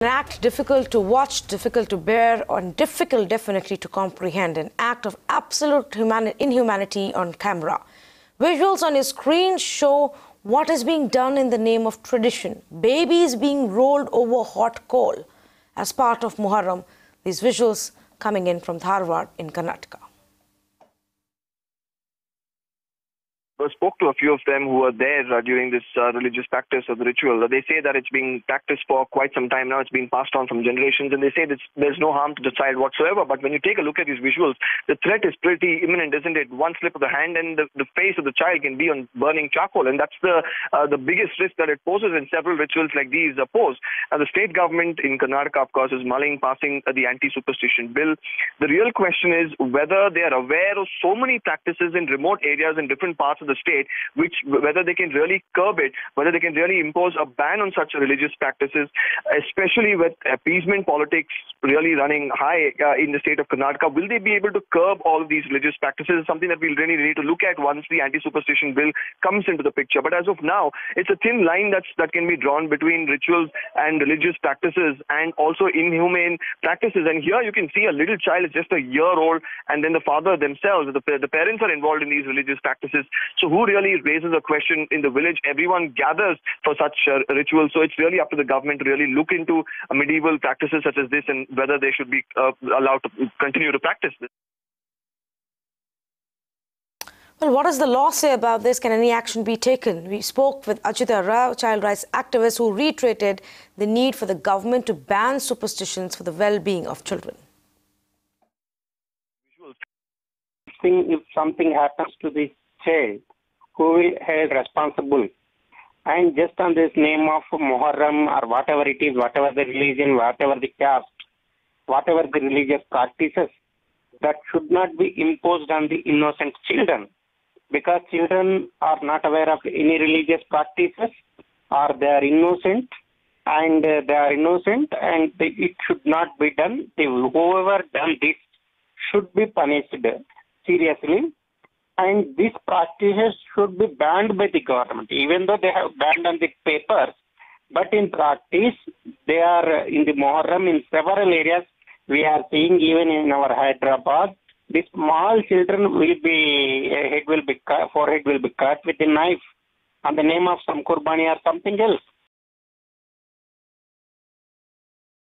An act difficult to watch, difficult to bear, and difficult definitely to comprehend. An act of absolute inhumanity on camera. Visuals on your screen show what is being done in the name of tradition. Babies being rolled over hot coal as part of Muharram. These visuals coming in from Dharwad in Karnataka. I spoke to a few of them who were there during this religious practice or the ritual. They say that it's being practiced for quite some time now. It's been passed on from generations, and they say there's no harm to the child whatsoever. But when you take a look at these visuals, the threat is pretty imminent, isn't it? One slip of the hand and the face of the child can be on burning charcoal, and that's the biggest risk that it poses, and several rituals like these pose. The state government in Karnataka, of course, is mulling passing the anti-superstition bill. The real question is whether they are aware of so many practices in remote areas in different parts of the state, whether they can really curb it, whether they can really impose a ban on such religious practices, especially with appeasement politics really running high in the state of Karnataka. Will they be able to curb all of these religious practices? Is something that we'll really need to look at once the anti-superstition bill comes into the picture. But as of now, it's a thin line that can be drawn between rituals and religious practices and also inhumane practices. And here you can see a little child is just a year old, and then the father themselves, the parents are involved in these religious practices. So who really raises a question in the village? Everyone gathers for such rituals. So it's really up to the government to really look into medieval practices such as this and whether they should be allowed to continue to practice this. Well, what does the law say about this? Can any action be taken? We spoke with Ajita Rao, child rights activist, who reiterated the need for the government to ban superstitions for the well-being of children. If something happens to the child, who will hold responsible? And just on this name of Muharram or whatever it is, whatever the religion, whatever the caste, whatever the religious practices, that should not be imposed on the innocent children, because children are not aware of any religious practices, or they are innocent, and it should not be done. Whoever done this should be punished seriously. And these practices should be banned by the government, even though they have banned on the papers. But in practice, they are in the Muharram in several areas. We are seeing even in our Hyderabad, the small children will be, forehead will be cut with a knife on the name of some Qurbani or something else.